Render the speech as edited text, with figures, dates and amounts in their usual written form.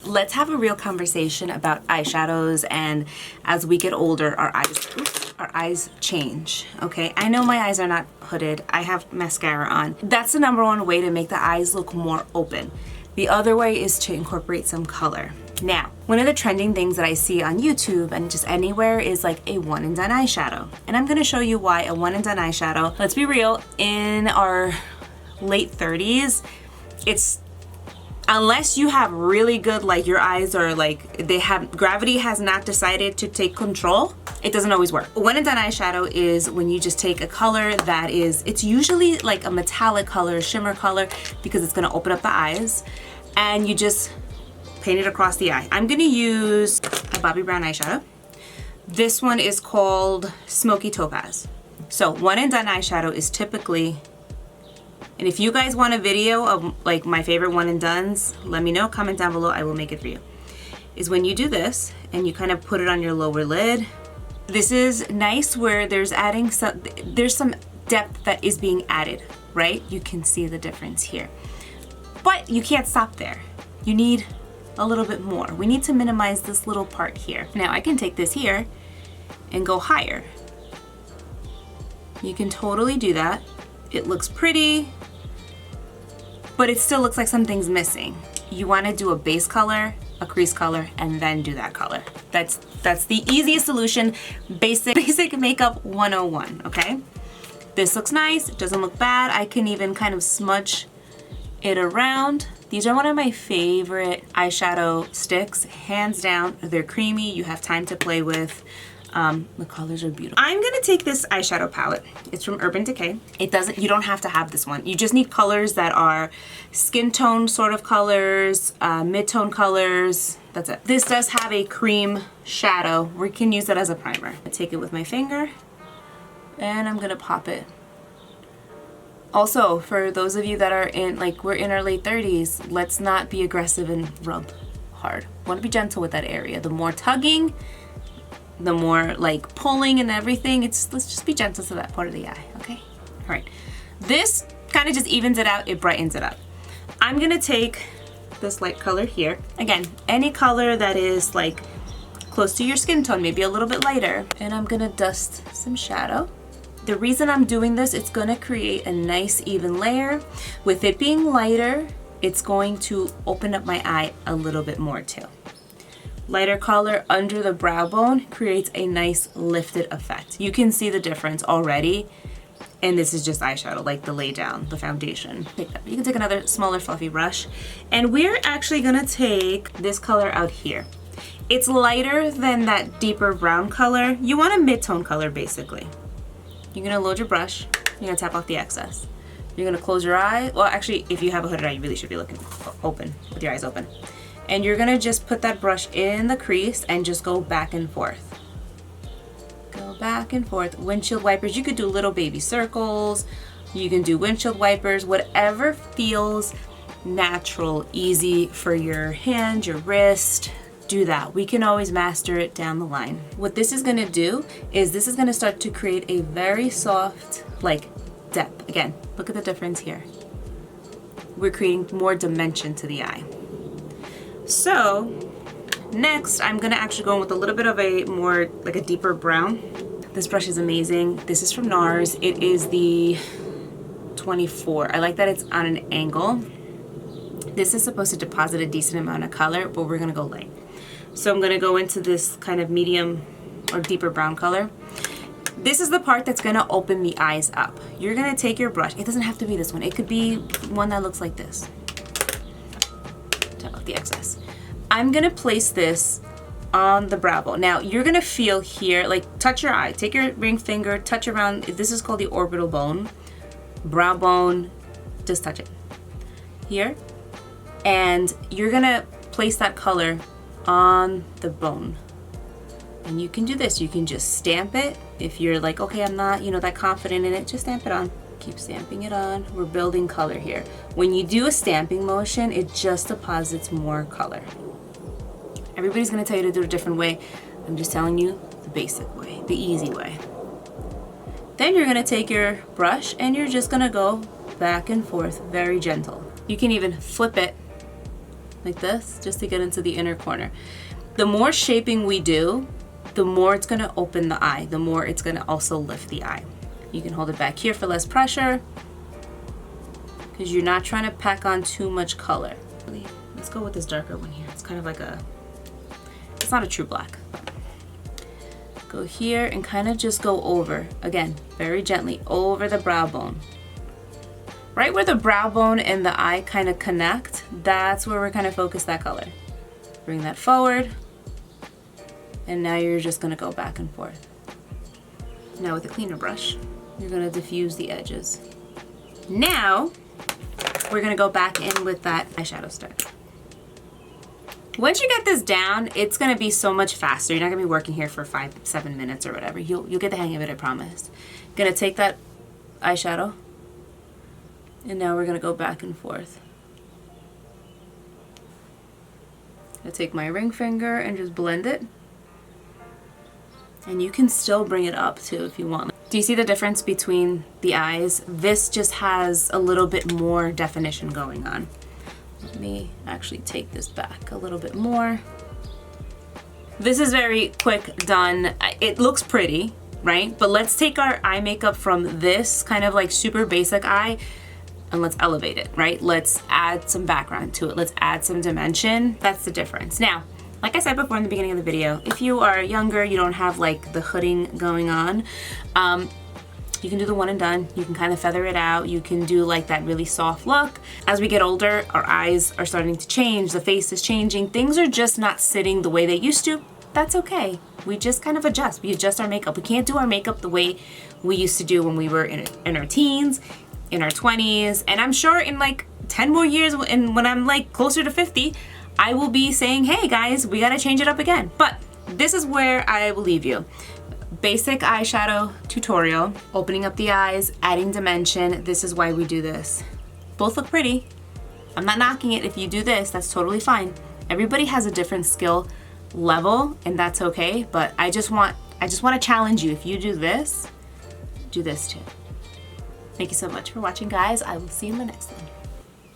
let's have a real conversation about eyeshadows, and as we get older, our eyes change, okay? I know my eyes are not hooded. I have mascara on. That's the number one way to make the eyes look more open. The other way is to incorporate some color. Now, one of the trending things that I see on YouTube and just anywhere is like a one and done eyeshadow. And I'm gonna show you why a one and done eyeshadow, let's be real, in our late 30s, it's, unless you have really good, like your eyes are like, gravity has not decided to take control, it doesn't always work. One and done eyeshadow is when you just take a color that is, it's usually like a metallic color, shimmer color, because it's gonna open up the eyes, and you just paint it across the eye. I'm gonna use a Bobbi Brown eyeshadow. This one is called Smoky Topaz. So one and done eyeshadow is typically, and if you guys want a video of like my favorite one and dones, let me know, comment down below, I will make it for you. Is when you do this and you kind of put it on your lower lid. This is nice where there's some depth that is being added, right? You can see the difference here. But you can't stop there. You need a little bit more. We need to minimize this little part here. Now I can take this here and go higher. You can totally do that. It looks pretty, but it still looks like something's missing. You want to do a base color, a crease color, and then do that color. That's the easiest solution. Basic makeup 101, okay? This looks nice, it doesn't look bad. I can even kind of smudge it around. These are one of my favorite eyeshadow sticks, hands down. They're creamy, you have time to play with. The colors are beautiful. I'm gonna take this eyeshadow palette. It's from Urban Decay. You don't have to have this one. You just need colors that are skin tone sort of colors, mid-tone colors, that's it. This does have a cream shadow. We can use that as a primer. I take it with my finger and I'm gonna pop it. Also, for those of you that are we're in our late 30s, let's not be aggressive and rub hard. Want to be gentle with that area. The more tugging, the more like pulling and everything, let's just be gentle to that part of the eye, okay? All right, this kind of just evens it out, it brightens it up. I'm gonna take this light color here. Again, any color that is like close to your skin tone, maybe a little bit lighter, and I'm gonna dust some shadow. The reason I'm doing this, it's gonna create a nice even layer. With it being lighter, it's going to open up my eye a little bit more too. Lighter color under the brow bone creates a nice lifted effect. You can see the difference already, and this is just eyeshadow, like the lay down, the foundation. You can take another smaller fluffy brush, and we're actually gonna take this color out here. It's lighter than that deeper brown color. You want a mid-tone color basically. You're gonna load your brush, you're gonna tap off the excess. You're gonna close your eye. Well, actually, if you have a hooded eye, you really should be looking open, with your eyes open. And you're gonna just put that brush in the crease and just go back and forth. Go back and forth. Windshield wipers, you could do little baby circles, you can do windshield wipers, whatever feels natural, easy for your hand, your wrist. Do that. We can always master it down the line. What this is gonna do is this is gonna start to create a very soft, like, depth. Again, look at the difference here. We're creating more dimension to the eye. So next, I'm gonna actually go in with a little bit of a more, like a deeper brown. This brush is amazing. This is from NARS. It is the 24. I like that it's on an angle. This is supposed to deposit a decent amount of color, but we're gonna go light. So I'm gonna go into this kind of medium or deeper brown color. This is the part that's gonna open the eyes up. You're gonna take your brush. It doesn't have to be this one. It could be one that looks like this. Tap off the excess. I'm gonna place this on the brow bone. Now you're gonna feel here, like touch your eye. Take your ring finger, touch around. This is called the orbital bone. Brow bone, just touch it. Here. And you're gonna place that color on the bone. And you can do this, you can just stamp it. If you're like, okay, I'm not, that confident in it, just stamp it on. Keep stamping it on. We're building color here. When you do a stamping motion, it just deposits more color. Everybody's gonna tell you to do it a different way. I'm just telling you the basic way, the easy way. Then you're gonna take your brush and you're just gonna go back and forth, very gentle. You can even flip it like this, just to get into the inner corner. The more shaping we do, the more it's gonna open the eye, the more it's gonna also lift the eye. You can hold it back here for less pressure, because you're not trying to pack on too much color. Let's go with this darker one here. It's kind of like it's not a true black. Go here and kind of just go over, again, very gently, over the brow bone. Right where the brow bone and the eye kind of connect, that's where we're kind of focus that color. Bring that forward, and now you're just gonna go back and forth. Now with a cleaner brush, you're gonna diffuse the edges. Now, we're gonna go back in with that eyeshadow stick. Once you get this down, it's gonna be so much faster. You're not gonna be working here for 5-7 minutes or whatever. You'll get the hang of it, I promise. Gonna take that eyeshadow, and now we're gonna go back and forth. I take my ring finger and just blend it. And you can still bring it up too if you want. Do you see the difference between the eyes? This just has a little bit more definition going on. Let me actually take this back a little bit more. This is very quick done. It looks pretty, right? But let's take our eye makeup from this kind of like super basic eye and let's elevate it, right? Let's add some background to it. Let's add some dimension. That's the difference. Now, like I said before in the beginning of the video, if you are younger, you don't have like the hooding going on, you can do the one and done. You can kind of feather it out. You can do like that really soft look. As we get older, our eyes are starting to change. The face is changing. Things are just not sitting the way they used to. That's okay. We just kind of adjust. We adjust our makeup. We can't do our makeup the way we used to do when we were in our teens, in our 20s. And I'm sure in like 10 more years, and when I'm like closer to 50, I will be saying, hey guys, we gotta change it up again. But this is where I will leave you. Basic eyeshadow tutorial, opening up the eyes, adding dimension. This is why we do this. Both look pretty. I'm not knocking it. If you do this, that's totally fine. Everybody has a different skill level, and that's okay. But I just want to challenge you. If you do this too. Thank you so much for watching, guys. I will see you in the next one.